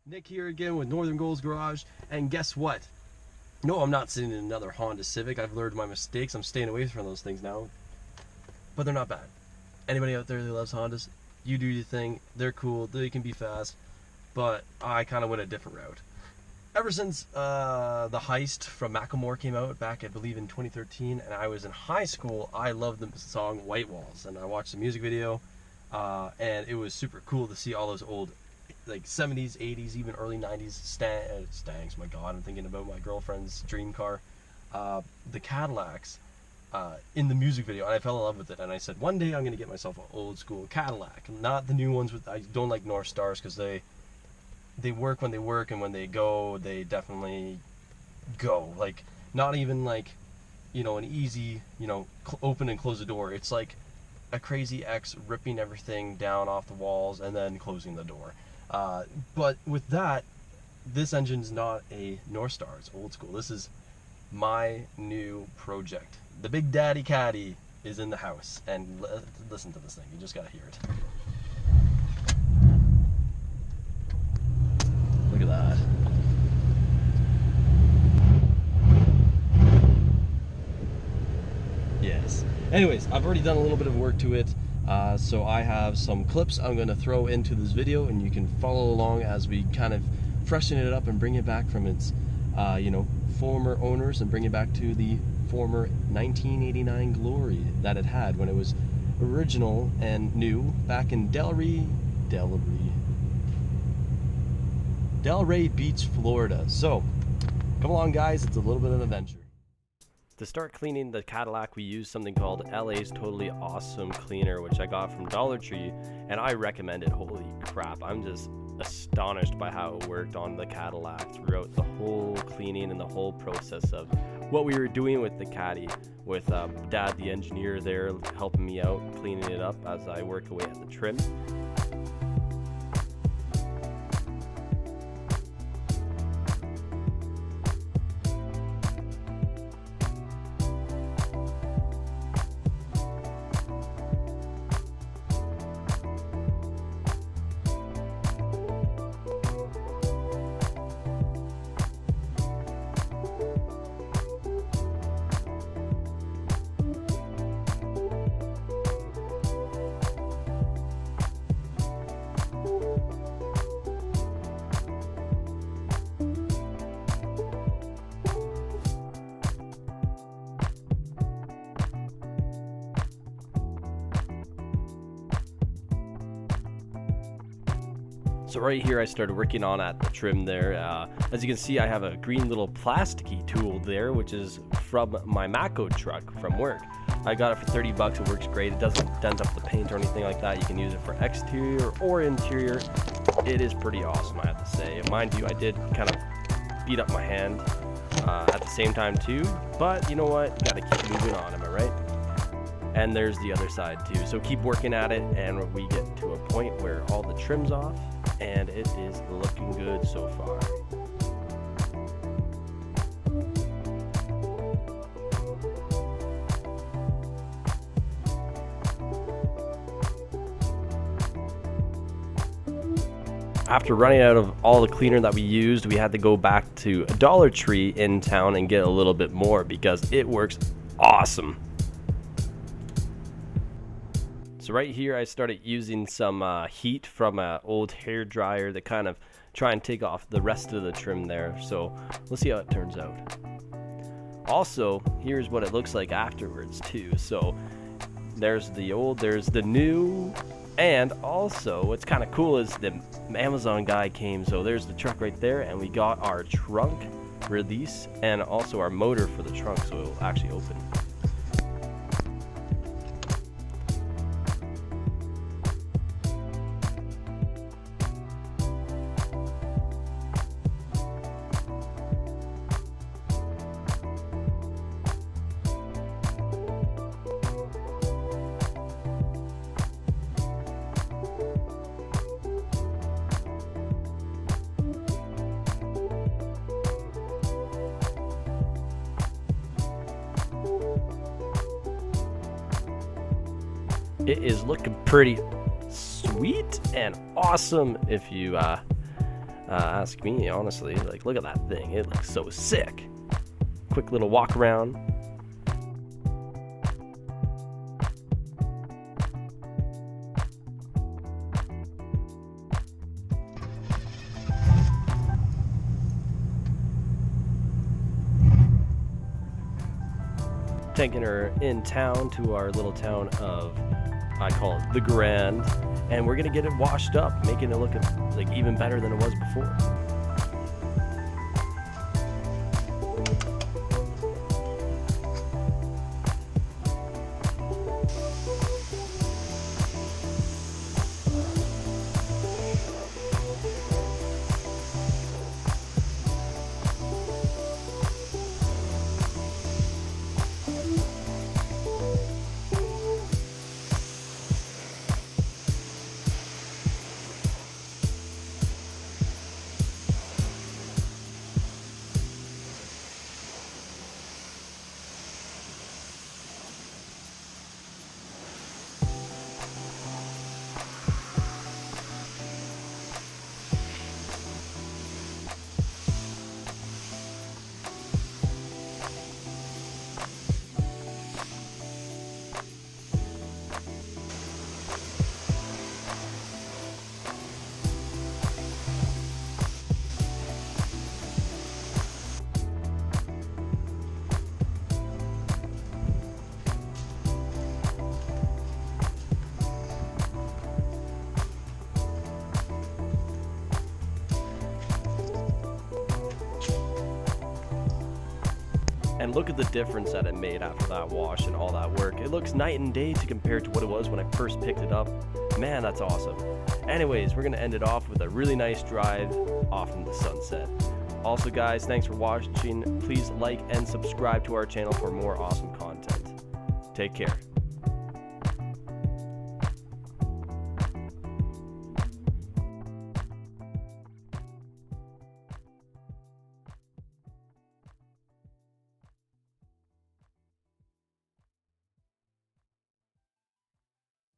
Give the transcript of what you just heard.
Nick here again with Northern Goals Garage, and guess what? No, I'm not sitting in another Honda Civic. I've learned my mistakes. I'm staying away from those things now, but they're not bad. Anybody out there that loves Hondas, you do your thing. They're cool. They can be fast, but I kind of went a different route. Ever since the Heist from Macklemore came out back, I believe, in 2013, and I was in high school, I loved the song White Walls, and I watched the music video, and it was super cool to see all those old, like 70s, 80s, even early 90s Stangs. My God, I'm thinking about my girlfriend's dream car, the Cadillacs, in the music video, and I fell in love with it. And I said, one day I'm gonna get myself an old school Cadillac, not the new ones with. I don't like North Stars because they work when they work, and when they go, they definitely go. Like, not even like, an easy, open and close the door. It's like a Crazy X ripping everything down off the walls and then closing the door. But with that, this engine's not a North Star. It's old school. This is my new project. The Big Daddy Caddy is in the house, and listen to this thing. You just gotta hear it. Look at that. Yes. Anyways, I've already done a little bit of work to it, so I have some clips I'm going to throw into this video, and you can follow along as we kind of freshen it up and bring it back from its, former owners, and bring it back to the former 1989 glory that it had when it was original and new back in Delray Beach, Florida. So, come along guys, it's a little bit of an adventure. To start cleaning the Cadillac, we used something called LA's Totally Awesome Cleaner, which I got from Dollar Tree, and I recommend it. Holy crap, I'm just astonished by how it worked on the Cadillac throughout the whole cleaning and the whole process of what we were doing with the Caddy, with Dad, the engineer there, helping me out, cleaning it up as I work away at the trim. So right here I started working on at the trim there. As you can see, I have a green little plasticky tool there, which is from my Mako truck from work. I got it for 30 bucks. It works great. It doesn't dent up the paint or anything like that. You can use it for exterior or interior. It is pretty awesome, I have to say. Mind you, I did kind of beat up my hand at the same time too, but you know what? You gotta keep moving on, am I right? And there's the other side too. So keep working at it, and we get to a point where all the trim's off, and it is looking good so far. After running out of all the cleaner that we used, we had to go back to a Dollar Tree in town and get a little bit more because it works awesome. So right here I started using some heat from an old hair dryer to kind of try and take off the rest of the trim there. So let's see how it turns out. Also, here's what it looks like afterwards too. So there's the old, there's the new, and also what's kind of cool is the Amazon guy came. So there's the truck right there, and we got our trunk release and also our motor for the trunk, so it will actually open. It is looking pretty sweet and awesome if you Ask me, honestly. Like, look at that thing. It looks so sick. Quick little walk around. Taking her in town to our little town of, I call it the Grand, and we're gonna get it washed up, making it look like even better than it was before. And look at the difference that it made after that wash and all that work. It looks night and day to compare to what it was when I first picked it up. Man, that's awesome. Anyways, we're going to end it off with a really nice drive off in the sunset. Also, guys, thanks for watching. Please like and subscribe to our channel for more awesome content. Take care.